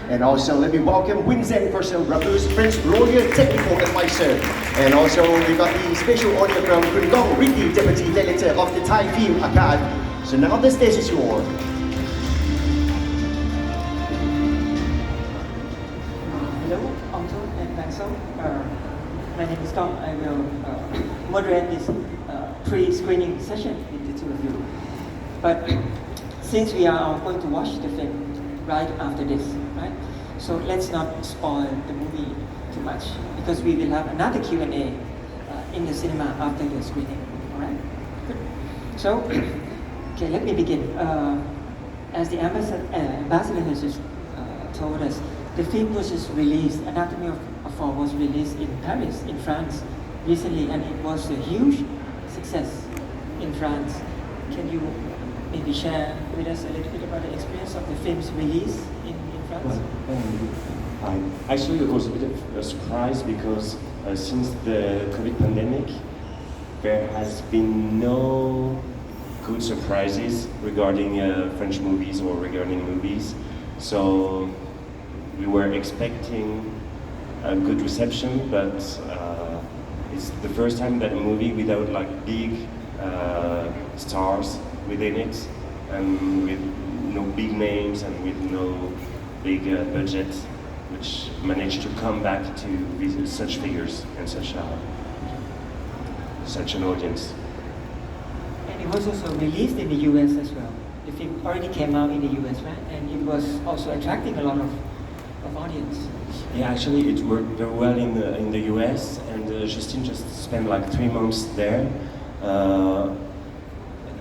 And also let me welcome Vincent Purcell Brothers, French lawyer, technical advisor. And also we got the special audio from Kun Gong Ricky, Deputy Director of the Thai Film Academy. So now the stage is yours. Hello, Antoine and Maxwell. My name is Tom. I will moderate this pre-screening session with the two of you. But since we are going to watch the film right after this, right? So let's not spoil the movie too much because we will have another Q&A in the cinema after the screening. All right? Good. So, okay, let me begin. As the ambassador has just told us, the film was just released. Anatomy of a Fall was released in Paris, in France, recently, and it was a huge success in France. Can you maybe share with us a little bit about the experience of the film's release in France? Actually, it was a bit of a surprise because since the COVID pandemic, there has been no good surprises regarding French movies or regarding movies. So we were expecting a good reception, but it's the first time that a movie without like big stars within it and with no big names and with no big budget, which managed to come back to visit such figures and such an audience. And it was also released in the US as well. The film already came out in the US, right? And it was also attracting a lot of audience. Yeah, actually it worked very well in the US, and Justine just spent like 3 months there.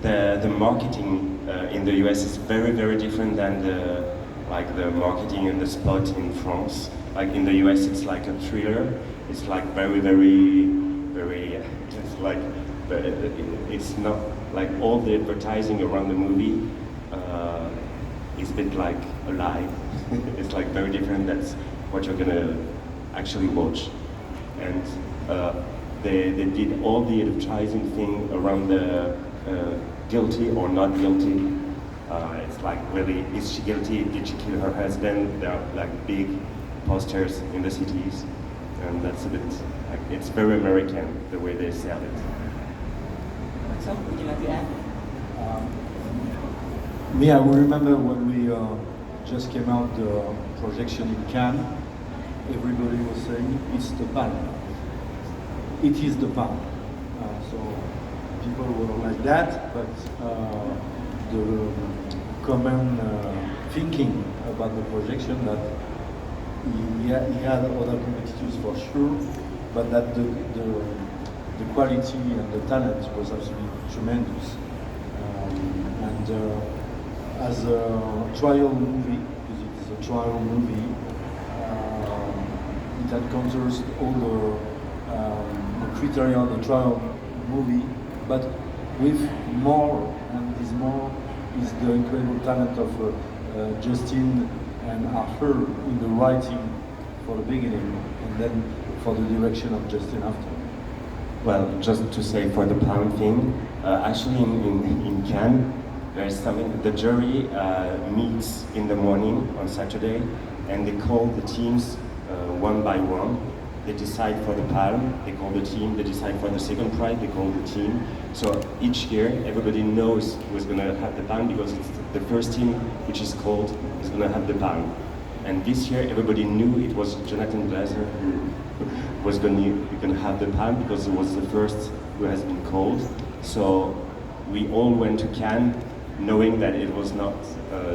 The marketing in the US is very, very different than the marketing and the spot in France. Like in the US, it's like a thriller. It's like very, very, very. It's like it's not like all the advertising around the movie is a bit like a lie. It's like very different. That's what you're gonna actually watch, and they did all the advertising thing around the guilty or not guilty. It's like really, is she guilty? Did she kill her husband? There are like big posters in the cities, and that's a bit like it's very American the way they sell it. So, would you like to add? Me, I will remember when we just came out the projection in Cannes. Everybody was saying it's the Palme. It is the Palme. So people were like that, but the common thinking about the projection that he had other competitors for sure, but that the quality and the talent was absolutely tremendous. As a trial movie, because it's a trial movie, it encounters all the criteria of the trial movie, but with more, and this more is the incredible talent of Justine and Arthur in the writing for the beginning, and then for the direction of Justine after. Well, just to say for the Palme thing, actually in Cannes, there's something, the jury meets in the morning on Saturday, and they call the teams one by one. They decide for the Palme, they call the team, they decide for the second prize, they call the team. So each year, everybody knows who's gonna have the Palme because it's the first team which is called is gonna have the Palme. And this year, everybody knew it was Jonathan Glazer who was gonna have the Palme because it was the first who has been called. So we all went to Cannes knowing that it was not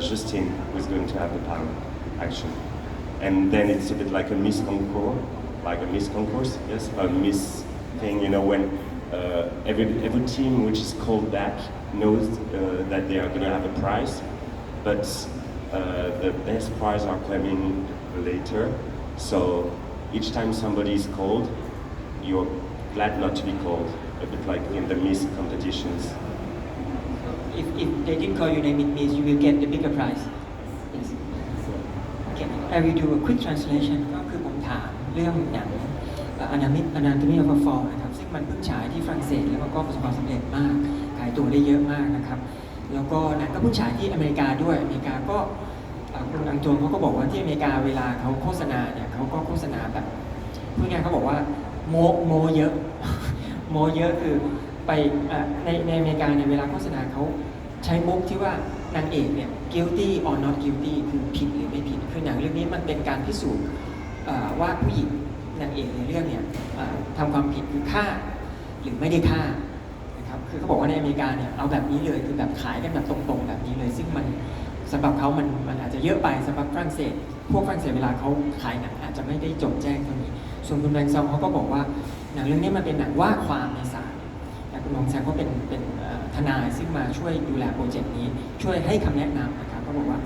Justine who was going to have the Palme, actually. And then it's a bit like a Miss Concours, yes, a Miss thing, you know, when every team which is called back knows that they are going to have a prize, but the best prize are coming later. So each time somebody is called, you're glad not to be called, a bit like in the Miss competitions. If they didn't call your name, it means you will get the bigger prize. Yes. Okay, I will do a quick translation. ก็คือผมถามเรื่องหนังAnatomy of a Fall นะครับซึ่งมันเพิ่งฉายที่ฝรั่งเศสแล้วก็ประสบความสำเร็จมากขายตั๋วได้เยอะมากนะครับแล้วก็หนังก็เพิ่งฉายที่อเมริกาด้วยอเมริกาก็ คุณอังจวนเขาก็บอกว่าที่อเมริกาเวลาเขาโฆษณาเนี่ยเขาก็โฆษณาแบบพูดง่ายเขาบอกว่าโมเยอะ โมเยอะคือไปในอเมริกาเนี่ยเวลาโฆษณาเขาใช้มุกที่ว่านางเอกเนี่ย guilty or not guilty คือผิดหรือไม่ผิดคือหนังเรื่องนี้มันเป็นการพิสูจน์ว่าผู้หญิงนางเอกในเรื่องเนี่ยทำความผิดคือฆ่าหรือไม่ได้ฆ่านะครับคือเขาบอกว่าในอเมริกาเนี่ยเอาแบบนี้เลยคือแบบขายกันแบบตรงๆแบบนี้เลยซึ่งมันสำหรับเขามันอาจจะเยอะไปสำหรับฝรั่งเศสพวกฝรั่งเศสเวลาเขาขายหนังอาจจะไม่ได้จงแจ้งเท่านี้ส่วนคุณแบงค์ซองเขาก็บอกว่าหนังเรื่องนี้มันเป็นหนังว่าความในศาลแต่คุณมองแซงก็เป็นทนายซึ่งมาช่วยดูแลโปรเจกต์นี้ช่วยให้คำแนะนำนะครับเขาบอกว่า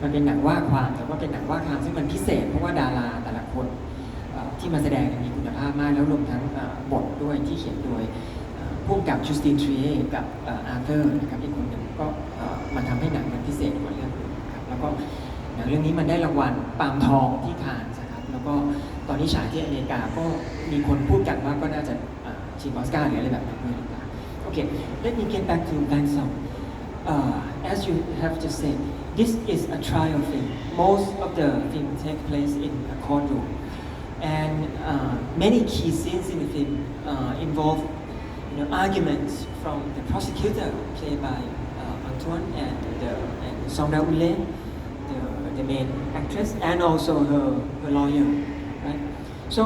มันเป็นหนังว่าความแต่ว่าเป็นหนังว่าความซึ่งมันพิเศษเพราะว่าดาราแต่ละคนที่มาแสดงมีคุณภาพมากแล้วรวมทั้งบทด้วยที่เขียนโดยผู้กำกับจูสตินทรีเอกับอาร์เธอร์นะครับอีกคนหนึ่งก็มันทำให้หนังมันพิเศษกว่าเรื่องอื่นครับแล้วก็หนังเรื่องนี้มันได้รางวัลปาล์มทองที่คานส์ครับแล้วก็ตอนนี้ฉายที่อเมริกาก็มีคนพูดกันว่าก็น่าจะชิงออสการ์หรืออะไรแบบนั้นด้วยหรือเปล่า Okay, let me get back to Bang Song. As you have just said, this is a trial film. Most of the film take place in a courtroom, and many key scenes in the film involve arguments from the prosecutor, played by Antoine, and Song Da-Ule, the main actress, and also her lawyer, right? So,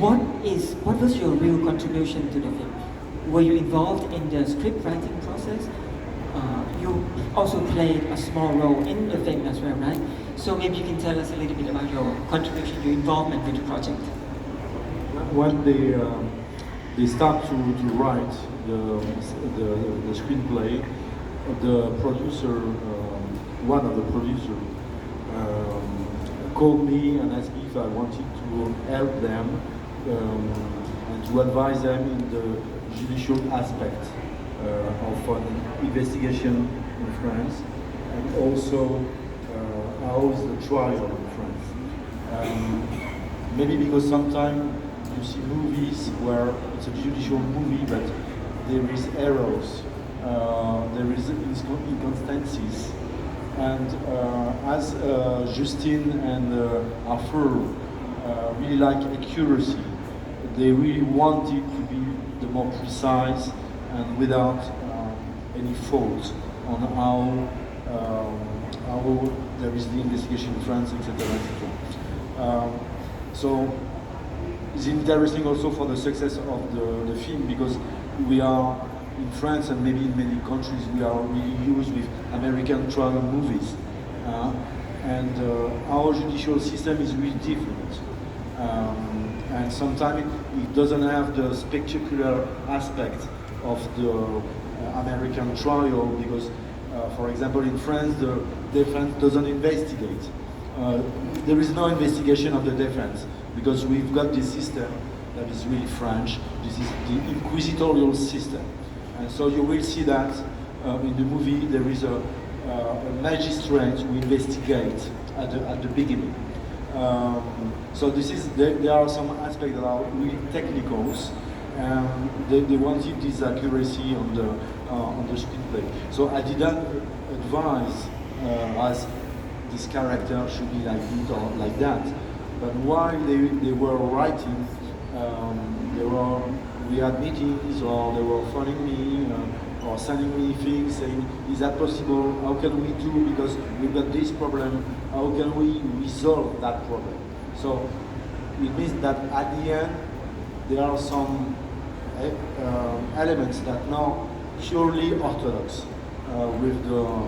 what was your real contribution to the film? Were you involved in the script writing process? You also played a small role in the film as well, right? So maybe you can tell us a little bit about your contribution, your involvement with the project. When they start to write the screenplay, the producer, one of the producers, called me and asked me if I wanted to help them and to advise them in the judicial aspect of an investigation in France, and also how is the trial in France. Maybe because sometimes you see movies where it's a judicial movie, but there is errors, there is inconsistencies, and as Justine and Arthur really like accuracy, they really wanted to be the more precise and without any fault on how there is the investigation in France, etc. So it's interesting also for the success of the film, because we are in France and maybe in many countries we are really used with American trial movies, and our judicial system is really different, and sometimes it doesn't have the spectacular aspect of the American trial, because for example in France the defense doesn't investigate. There is no investigation of the defense because we've got this system that is really French. This is the inquisitorial system, and so you will see that in the movie there is a magistrate who investigates at the beginning. So there are some aspects that are really technicals, and they wanted this accuracy on the screenplay. So I didn't advise as this character should be like it or like that. But while they were writing, we had meetings, or they were phoning me or sending me things saying, is that possible? How can we do? Because we've got this problem. How can we resolve that problem? So it means that at the end there are some elements that are not purely orthodox with the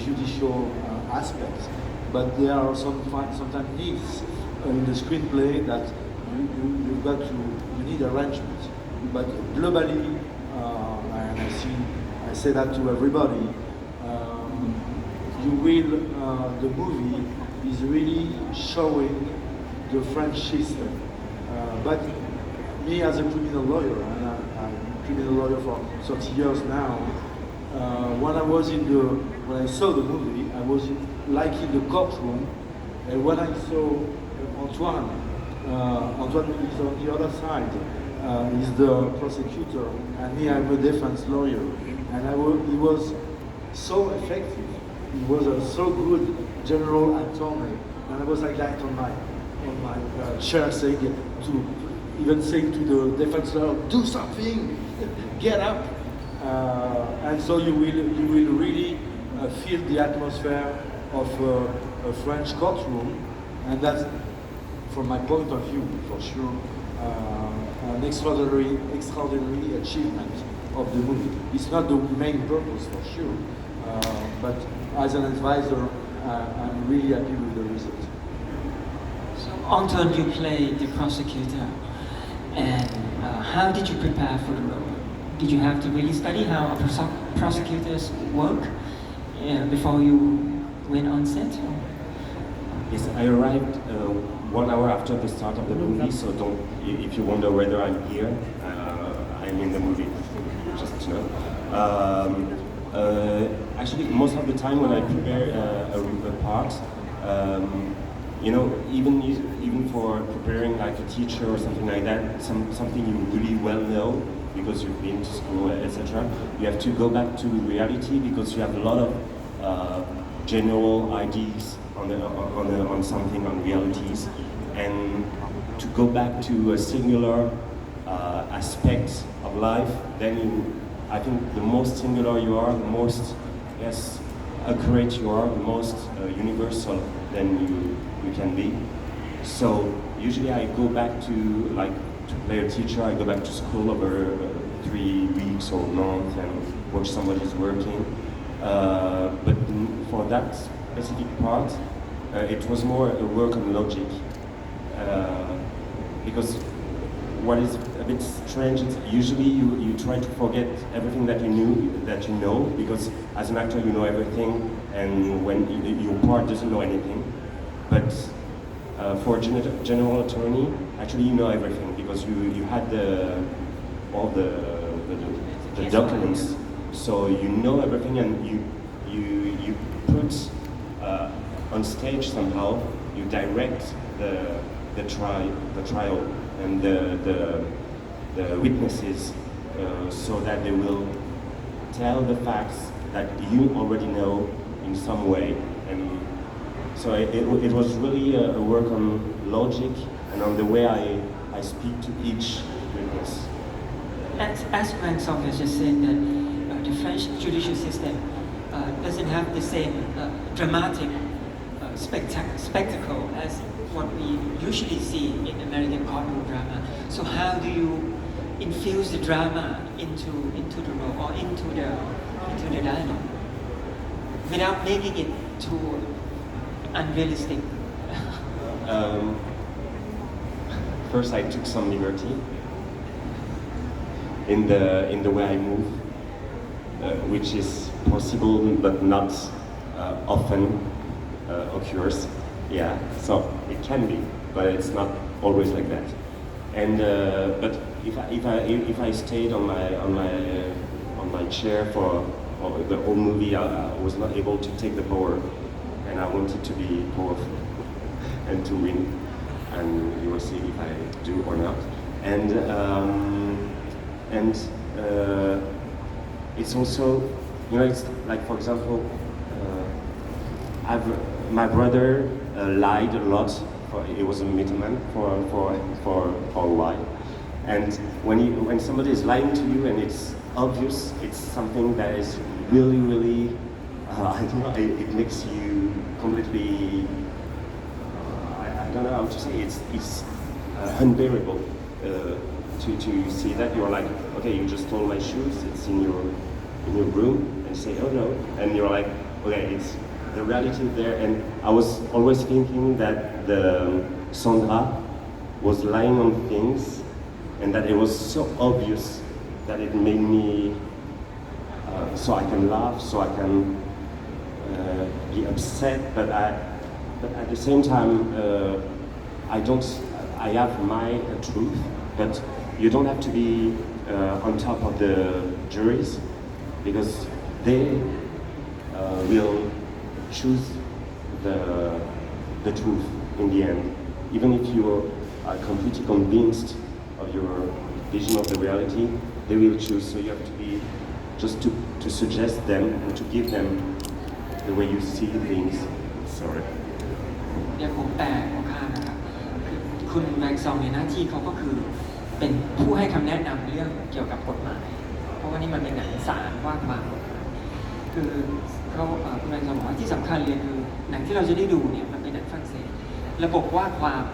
judicial aspects, but there are sometimes needs in the screenplay that you need arrangement. But globally, and I say that to everybody, the movie is really showing the French system. But me as a criminal lawyer, and I'm a criminal lawyer for 30 years now, when I saw the movie, I was in the courtroom, and when I saw Antoine is on the other side, he's the prosecutor, and me, I'm a defense lawyer, and he was so effective, he was so good General Antoine, and I was like that on my chair, saying even saying to the defense lawyer, do something, get up, and so you will really feel the atmosphere of a French courtroom, and that's, from my point of view, for sure, an extraordinary achievement of the movie. It's not the main purpose, for sure, but as an advisor, I'm really happy with the result. So, Antoine, you played the prosecutor, and how did you prepare for the role? Did you have to really study how prosecutors work before you went on set? Yes, I arrived 1 hour after the start of the movie, so if you wonder whether I'm here, I'm in the movie, just to know. Actually, most of the time when I prepare a part, you know, even for preparing like a teacher or something like that, something you really well know because you've been to school, etc. You have to go back to reality because you have a lot of general ideas on something, on realities, and to go back to a singular aspect of life, then I think the most singular you are, the most accurate you are, the most universal then you can be. So usually I go back to play a teacher. I go back to school over 3 weeks or a month and watch somebody's working. But for that specific part, it was more a work on logic. Because what is a bit strange is usually you try to forget everything that you know, because as an actor you know everything, and when your part doesn't know anything. But for a general attorney, actually you know everything because you had all the documents, so you know everything, and you put on stage somehow, you direct the trial and the witnesses so that they will tell the facts that you already know in some way. And so it was really a work on logic and on the way I speak to each witness. As Vincent has just said, that the French judicial system doesn't have the same dramatic spectacle as what we usually see in American courtroom drama. So how do you infuse the drama into the role or into the dialogue without making it too unrealistic? First, I took some liberty in the way I move, which is possible but not often occurs. Yeah, so it can be, but it's not always like that. And but if I stayed on my chair for the whole movie, I was not able to take the power, and I wanted to be powerful and to win. And you will see if I do or not. And it's also, you know, it's like, for example, my brother lied a lot. He was a middleman for a while, and when somebody is lying to you and it's obvious, it's something that is really I don't know, it makes you completely I don't know how to say it. It's unbearable to see that. You're like, okay, you just stole my shoes. It's in your room, and you say, oh no, and you're like, okay, it's the reality there. And I was always thinking that Sandra was lying on things, and that it was so obvious that it made me so I can laugh, so I can be upset, but at the same time I have my truth, but you don't have to be on top of the juries, because they will choose the truth in the end. Even if you are completely convinced of your vision of the reality, they will choose. So you have to be just to suggest them and to give them the way you see things. So sorry. เดี๋ยวผมแปลข้างๆนะครับคือคุณแม็กซองในหน้าที่เขาก็คือเป็นผู้ให้คำแนะนำเรื่องเกี่ยวกับกฎหมายเพราะว่านี่มันเป็นหนังศาลว่าความคือเขาคุณแม็กซองบอกว่าที่สำคัญเลยคือหนังที่เราจะได้ดูเนี่ยมันเป็นหนังฝรั่งเศสระบบว่าความ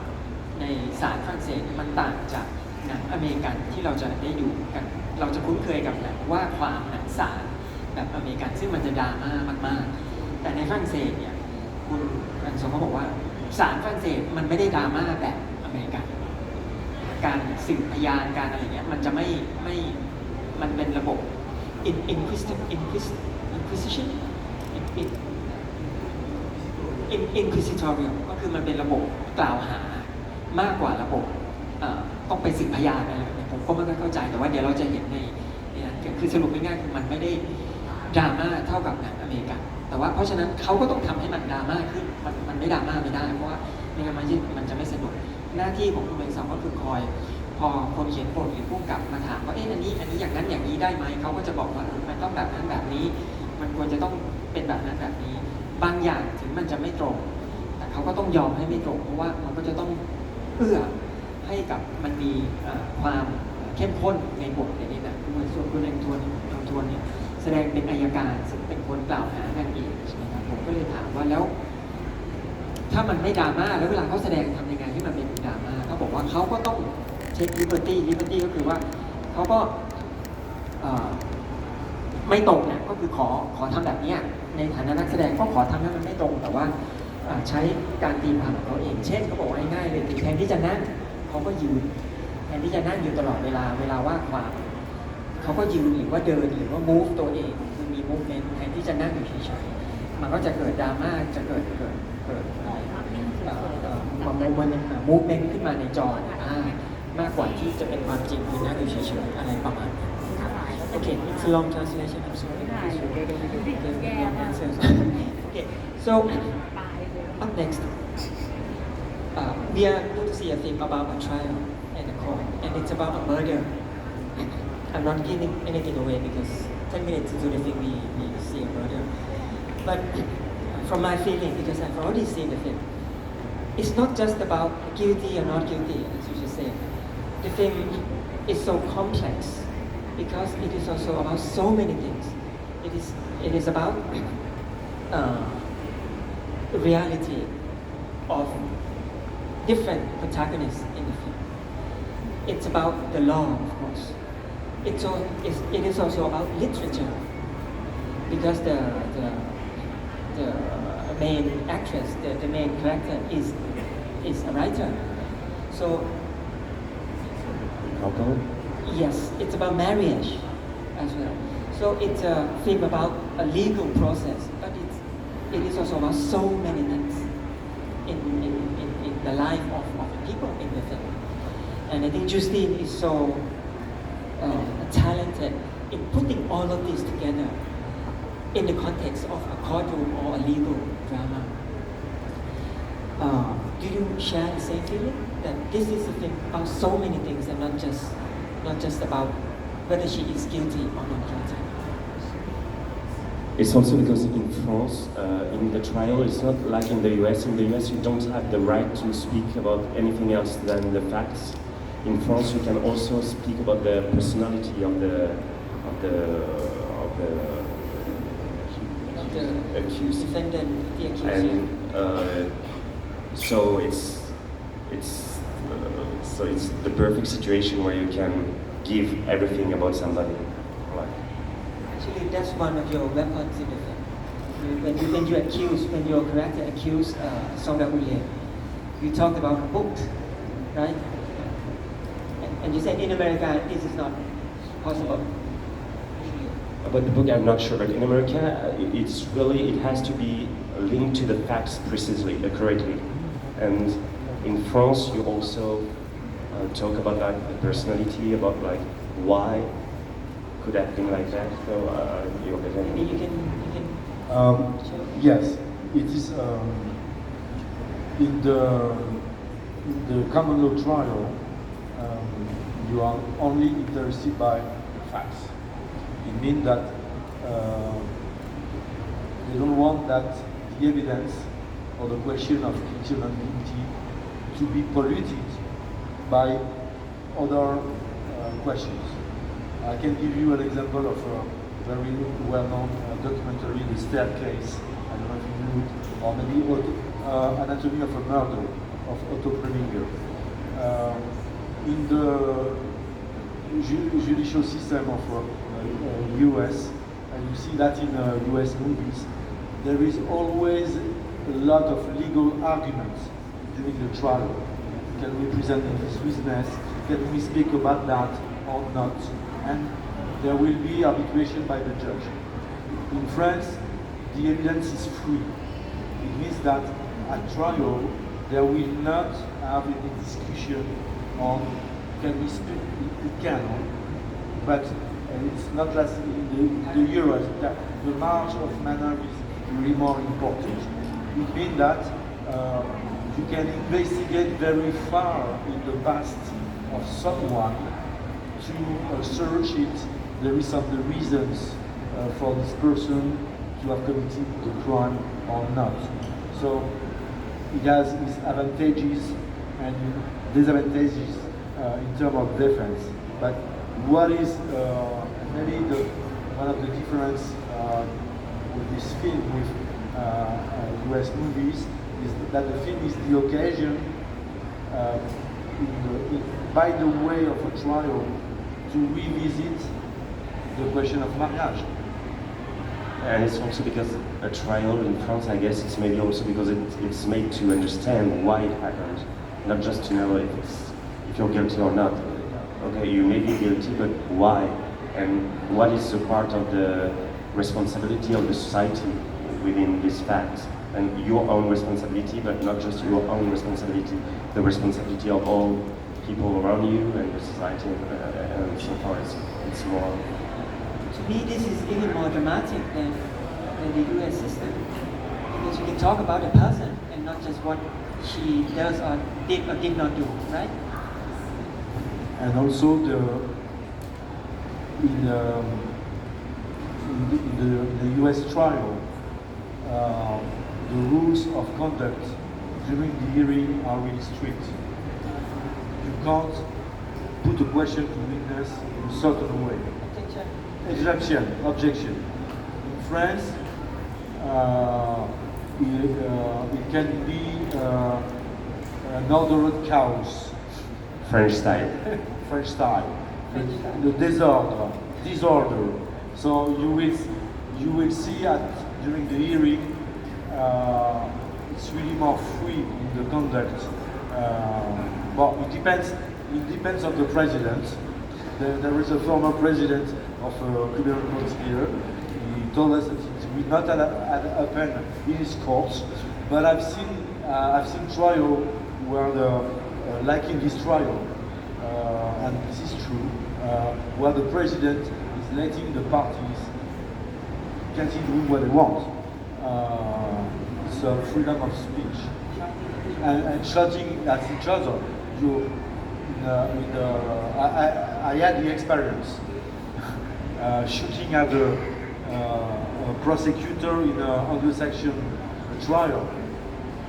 ในศาลฝรั่งเศสมันต่างจากหนังอเมริกันที่เราจะได้ดูกันเราจะคุ้นเคยกับหนังว่าความหนังศาลแบบอเมริกันซึ่งมันจะดราม่ามากๆแต่ในฝรั่งเศสเนี่ยคุณแม็กซองเขาบอกว่าศาลฝรั่งเศสมันไม่ได้ดราม่าแบบอเมริกันการสืบพยานการอะไรเงี้ยมันจะไม่มันเป็นระบบ inquisitorial ก็คือมันเป็นระบบกล่าวหามากกว่าระบบต้องไปสืบพยานอะไรแบบนี้ผมก็ไม่ค่อยเข้าใจแต่ว่าเดี๋ยวเราจะเห็นในคือสรุปง่ายๆคือมันไม่ได้ดราม่าเท่ากับหนังอเมริกันแต่ว่าเพราะฉะนั้นเขาก็ต้องทำให้มันดราม่าขึ้นมันไม่ดราม่าไม่ได้เพราะว่าไม่งั้นมันจะไม่สนุกหน้าที่ของคุณเป็นสองก็คือคอยพอคนเขียนบทหรือผู้กำกับมาถามว่าอันนี้อย่างนั้นอย่างนี้ได้ไหมเขาก็จะบอกว่ามันต้องแบบนั้นแบบนี้มันควรจะต้องเป็นแบบนั้นแบบนี้บางอย่างถึงมันจะไม่ตรงแต่เขาก็ต้องยอมให้ไม่ตรงเพราะว่ามันก็จะต้องเอื้อให้กับมันมีความเข้มข้นในบทในนี้นะส่วนคุณแองทวนเนี่ยแสดงเป็นอัยการซึ่งเป็นคนกล่าวหานางเอกใช่ไหมครับผมก็เลยถามว่าแล้วถ้ามันไม่ดราม่าแล้วเวลาเขาแสดงทำยังไงให้มันเป็นดราม่าเขาบอกว่าเขาก็ต้องเช็คลิเบอร์ตี้ก็คือว่าเขาก็ไม่ตรงเนี่ยก็คือขอทำแบบนี้ในฐานะนักแสดงก็ขอทำให้มันไม่ตรงแต่ว่าใช้การตีความของเขาเองเช่นเขาบอกว่าง่ายๆเลยแทนที่จะนั่งเขาก็ยืนแทนที่จะนั่งอยู่ตลอดเวลาว่าความเขาก็ยืนหรือว่าเดินหรือว่า move ตัวเองคือมี movement แทนที่จะนั่งอยู่เฉยๆมันก็จะเกิดดราม่าจะเกิดmovement ขึ้นมาในจอมากกว่าที่จะเป็นความจริงคือนั่งอยู่เฉยๆอะไรประมาณนี้โอเค it's a long translation I'm sorry okay so up next we are going to see a film about a trial and a court and it's about a murder I'm not giving anything away because 10 minutes into the film we see a murder but from my feeling because I've already seen the film it's not just about guilty or not guilty as you just said the film is so complex because it is also about so many things it is about reality of different protagonists in the film it's about the law of course it is also about literature because the main actress, the main character is a writer. So, yes, it's about marriage as well. So it's a film about a legal process, but it is also about so many things in the life of people in the film. And I think Justine is so talented in putting all of this together in the context of a courtroom or a legal drama. Do you share the same feeling that this is a film about so many things and not just about whether she is guilty or not guilty? It's also because in France, in the trial, it's not like in the US. In the US, you don't have the right to speak about anything else than the facts. In France, you can also speak about the personality of the accused. Defendant, the accused. And so it's the perfect situation where you can give everything about somebody. Actually, that's one of your weapons in the film. When your character accused Sonda Uye, you talked about her book, right? And you said in America this is not possible. About the book, I'm not sure, but in America, it has to be linked to the facts precisely, correctly. And in France, you also talk about like the personality, about like why could have been like that. So maybe you can. Yes, it is in the common law trial. You are only interested by facts. It means that they don't want that the evidence for the question of immunity to be polluted by other questions. I can give you an example of a very well-known documentary, The Staircase. I don't know if you knew it, or maybe Anatomy of a Murder of Otto Preminger. In the judicial system of US, and you see that in US movies, there is always a lot of legal arguments during the trial. Can we present this witness? Can we speak about that or not? And there will be arbitration by the judge. In France, the evidence is free. It means that at trial, there will not have any discussion on can we speak, it can, but it's not less in the euros. The march of manner is really more important. It means that you can investigate very far in the past of someone to search it. There is some the reasons for this person to have committed the crime or not. So it has its advantages and disadvantages in terms of defense. But what is maybe one of the difference with this film with US movies is that the film is the occasion by the way of a trial to revisit the question of marriage. And it's also because a trial in France, I guess, it's maybe also because it's made to understand why it happened, not just to know if you're guilty or not. Okay, you may be guilty, but why? And what is the part of the responsibility of the society within this fact? And your own responsibility, but not just your own responsibility, the responsibility of all people around you and the society, and so far it's more. To me, this is even more dramatic than the US system, because you can talk about a person and not just what she does or did not do, right? And also in the US trial, the rules of conduct during the hearing are really strict. You can't put a question to witness in a certain way. Objection. In France, it can be an ordered chaos. French style. French style. The disorder. So you will see during the hearing, it's really more free in the conduct. But it depends on the president. There is a former president of criminal court here. He told us that it will not happen in his courts. But I've seen trial where like in this trial, and this is true, where the president is letting the parties continue what they want. It's freedom of speech and shouting at each other. I had the experience shooting at a prosecutor in an Anglo-Saxon trial.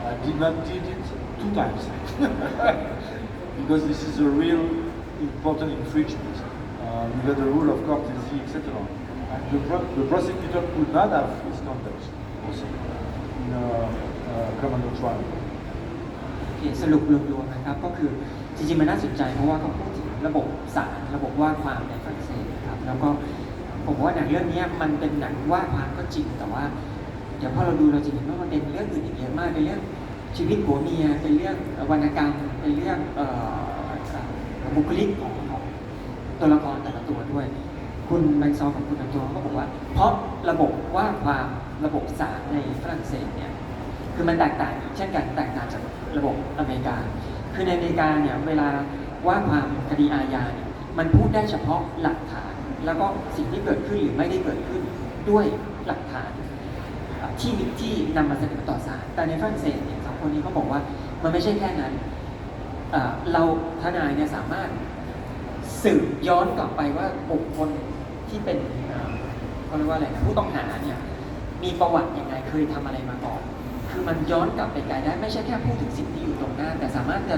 I did it 2 times because this is a real important infringement. We got the rule of courtesy, etc. And the prosecutor could not have his conduct also in a criminal trial. สรุปรวมๆนะครับก็คือจริงๆมันน่าสนใจเพราะว่าเขาพูดถึงระบบศาลระบบว่าความในฝรั่งเศสนะครับแล้วก็ผมว่าหนังเรื่องนี้มันเป็นหนังว่าความก็จริงแต่ว่าเดี๋ยวพอเราดูเราจะเห็นว่ามันเป็นเรื่องอื่นอีกเยอะมากเป็นเรื่องชีวิตผัวเมียเป็นเรื่องวรรณกรรมเป็นเรื่องบุคลิกของตัวละครแต่ละตัวด้วยคุณแบงค์ซอกับคุณอันโตเขาบอกว่าเพราะระบบว่าความระบบศาลในฝรั่งเศสเนี่ยคือมันแตกต่างเช่นกันแตกต่างจากระบบอเมริกาคือในอเมริกาเนี่ยเวลาว่าความคดีอาญาเนี่ยมันพูดได้เฉพาะหลักฐานแล้วก็สิ่งที่เกิดขึ้นหรือไม่ได้เกิดขึ้นด้วยหลักฐานที่นำมาเสนอต่อศาลแต่ในฝรั่งเศสเนี่ยสองคนนี้เขาบอกว่ามันไม่ใช่แค่นั้นเราทนายเนี่ยสามารถสืบย้อนกลับไปว่าบุคคลที่เป็นเขาเรียกว่าอะไรนะผู้ต้องหาเนี่ยมีประวัติยังไงเคยทำอะไรมาก่อนคือ คือมันย้อนกลับไปไกลได้ไม่ใช่แค่พูดถึงสิ่งที่อยู่ตรงหน้าแต่สามารถจะ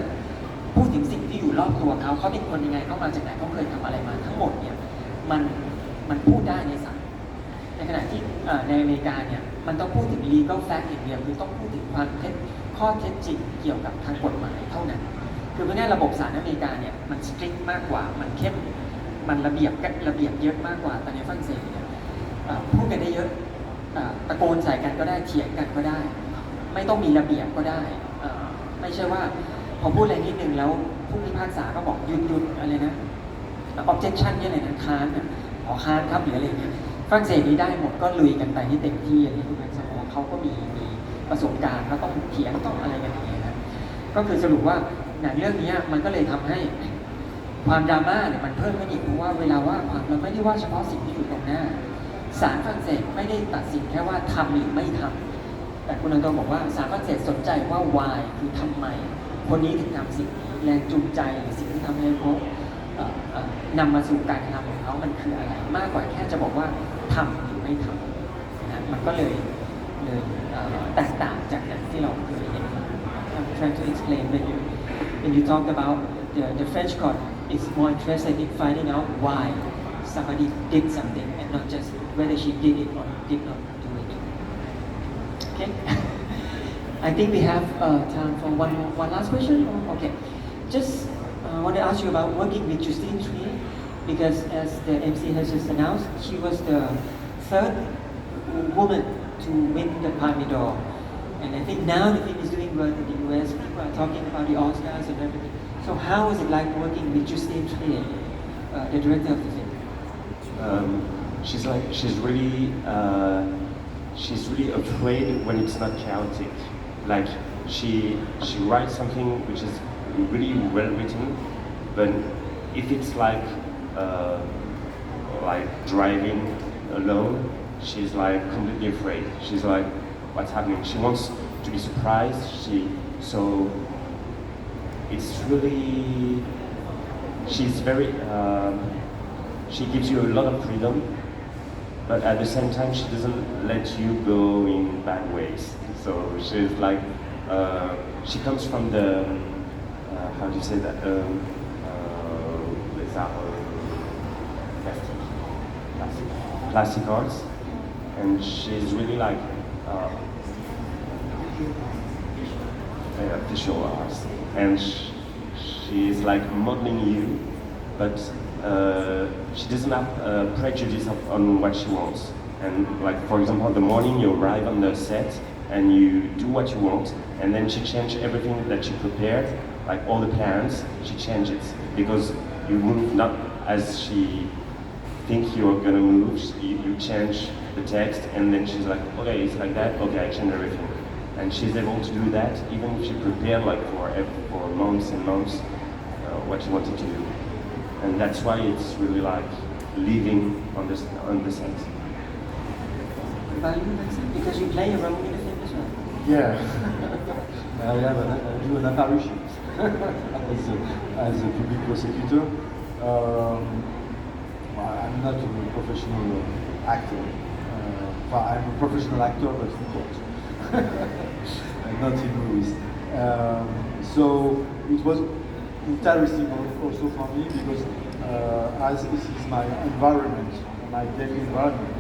พูดถึงสิ่งที่อยู่รอบตัวเขาเป็นคนยังไงเขามาจากไหนเขาเคยทำอะไรมาทั้งหมดเนี่ยมันพูดได้ในศาลในขณะที่ในอเมริกาเนี่ยมันต้องพูดถึง legal fact อย่างเดียวคือต้องพูดถึงความข้อเท็จจริงเกี่ยวกับทางกฎหมายเท่านั้นคือเพราะงั้นระบบศาลอเมริกาเนี่ยมัน strict มากกว่ามันเข้มมันระเบียบเยอะมากกว่าแต่ในฝรั่งเศสเนี่ยพูดกันได้เยอะตะโกนใส่กันก็ได้เถียงกันก็ได้ไม่ต้องมีระเบียบก็ได้ไม่ใช่ว่าพอพูดอะไรนิดนึงแล้วผู้พิพากษาก็บอกหยุดอะไรนะ objection เนี่ยอะไรนะค้านขอค้านครับหรืออะไรเงี้ยฝรั่งเศสนี้ได้หมดก็ลุยกันไปที่เต็มที่อะไรที่มันสมองเขาก็มีประสบการณ์เขาต้องเถียงต้องอะไรกันอย่างเงี้ยนะก็คือสรุปว่าหนังเรื่องนี้มันก็เลยทำให้ความดราม่าเนี่ยมันเพิ่มขึ้นอีกเพราะว่าเวลาว่าความเราไม่ได้ว่าเฉพาะสิ่งที่อยู่ตรงหน้าศาลฝรั่งเศสไม่ได้ตัดสินแค่ว่าทำหรือไม่ทำแต่คุณอันโตบอกว่าศาลฝรั่งเศสสนใจว่า why คือทำไมคนนี้ถึงทำสิ่งนี้แรงจูงใจหรือสิ่งที่ทำให้เขานำมาสู่การทำของเขามันคืออะไรมากกว่าแค่จะบอกว่าทำหรือไม่ทำนะมันก็เลยแตกต่างจากหนังที่เราเคยเห็น I'm trying to explain when you talked about the French court is more interested in finding out why somebody did something and not just whether she did it or did not do it. Okay. I think we have time for one last question. Okay. Just want to ask you about working with Justine Trier because as the MC has just announced, she was the third woman to win the Palme d'Or. And I think now the film is doing well in the US. People are talking about the Oscars and everything. So how was it like working with Justine Trier, the director of the film? She's really afraid when it's not chaotic. Like she writes something which is really well written, but if it's like driving alone, she's like completely afraid. She's like, what's happening? She wants to be surprised. So it's really, she's very, she gives you a lot of freedom, but at the same time she doesn't let you go in bad ways. So she's like, she comes from the, how do you say that? Classic arts, and she's really like visual arts, and she's like modeling you, but she doesn't have prejudice on what she wants. And like for example, in the morning you arrive on the set and you do what you want, and then she changes everything that she prepared, like all the plans, she changes because you move not as she think you're gonna move. You change the text, and then she's like, okay, it's like that. Okay, I change everything, and she's able to do that even if she prepared like for months and months what she wanted to do, and that's why it's really like living on the set. About you, Vincent? Because you play a role in the film as well. Yeah, I do an apparition as a public prosecutor. I'm not a professional actor. I'm a professional actor, but in court, not in movies. So it was interesting also for me because as this is my environment, my daily environment,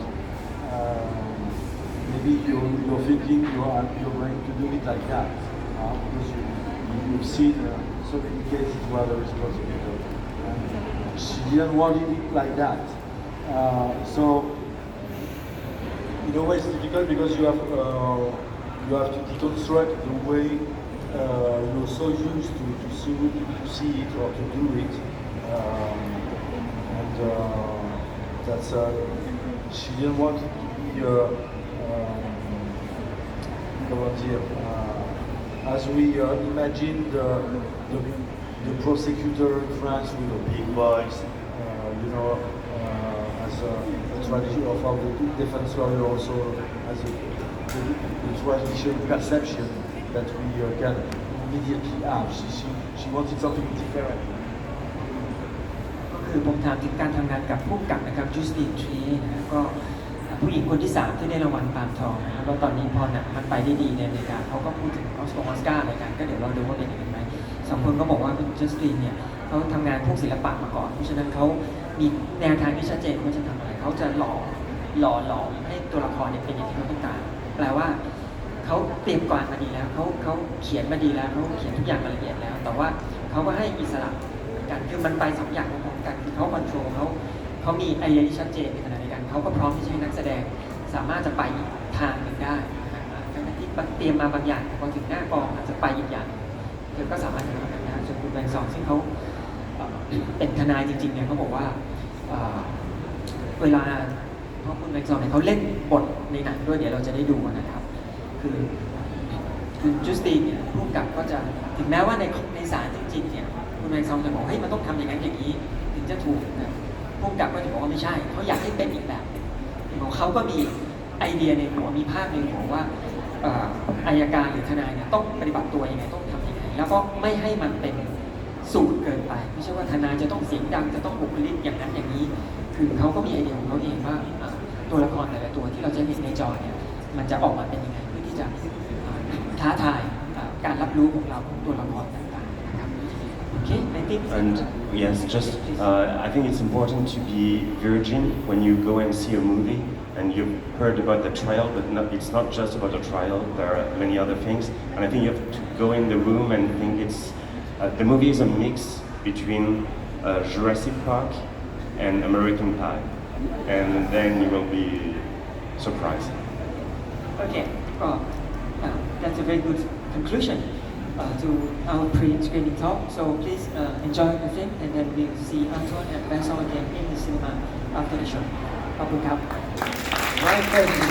maybe you're thinking you're going to do it like that because you've seen so many cases where there is prosecutor. She didn't want it like that. So in a way it's difficult because you have to deconstruct the way you're so used to see it or to do it. That's she didn't want it to be as we imagine the prosecutor in France with a big voice, as a tradition of how the defense lawyer also has the traditional perception that we can immediately have. She wanted something different. คือผมถามถึงการทำงานกับผู้กำกับนะครับจูสตินทรีนะก็ ผู้หญิงคนที่ 3 ที่ได้รางวัลปาล์มทองนะครับแล้วตอนนี้พอหนังมันไปได้ดีในอเมริกาเขาก็พูดถึงออสการ์อะไรกันก็เดี๋ยวเราดูว่าเป็นยังไงไหมสองคนก็บอกว่าคุณจัสตินเนี่ยเขาทำงานพวกศิลปะมาก่อนเพราะฉะนั้นเขามีแนวทางที่ชัดเจนว่าจะทำอะไรเขาจะหล่อให้ตัวละครเนี่ยเป็นอย่างที่เขาต้องการแปลว่าเขาเตรียมการมาดีแล้วเขาเขียนมาดีแล้วเขาเขียนทุกอย่างมาละเอียดแล้ว แต่ว่าเขาก็ให้อิสระกันคือมันไป2 อย่างพร้อมกันคือเขาคอนโทรลเขามีไอเดียที่ชัดเจนในขณะเดียวกันเขาก็พร้อมที่จะให้นักแสดงสามารถจะไปอีกทางหนึ่งได้ทั้งที่เตรียมมาบางอย่างพอถึงหน้ากองอาจจะไปอีกอย่างเธอก็สามารถทำได้ส่วนคุณแบงซองซึ่งเขาเป็นทนายจริงๆเนี่ยเขาบอกว่าเวลาเพราะคุณแบงซองเนี่ยเขาเล่นบทในหนังด้วยเดี๋ยวเราจะได้ดูนะครับคือคุณจัสตินเนี่ยผู้กำกับก็จะถึงแม้ว่าในศาลจริงๆเนี่ยคุณแบงซองจะบอกเฮ้ยมันต้องทำอย่างนั้นอย่างนี้ถึงจะถูกนะผู้กำกับก็จะบอกว่าไม่ใช่เขาอยากให้เป็นอีกแบบของเขาก็มีไอเดียในหัวมีภาพในหัวว่าอัยการหรือทนายเนี่ยต้องปฏิบัติตัวยังไงต้องทำยังไงแล้วก็ไม่ให้มันเป็นสูตรเกินไปไม่ใช่ว่าทนายจะต้องเสียงดังจะต้องบุคลิกอย่างนั้นอย่างนี้คือเขาก็มีไอเดียของเขาเองว่าตัวละครแต่ละตัวที่เราจะเห็นในจอเนี่ยมันจะออกมาเป็นยังไงเพื่อที่จะท้าทายการรับรู้ของเราของตัวละครต่างๆนะครับโอเคในที่ And yes, just I think it's important to be virgin when you go and see a movie. And you've heard about the trial, but it's not just about the trial. There are many other things, and I think you have to go in the room and think it's the movie is a mix between Jurassic Park and American Pie, and then you will be surprised. Okay, that's a very good conclusion to our pre-screening talk. So please enjoy the film, and then we'll see Antoine and Vincent again in the cinema after the show. ขอบคุณครับ My pleasure.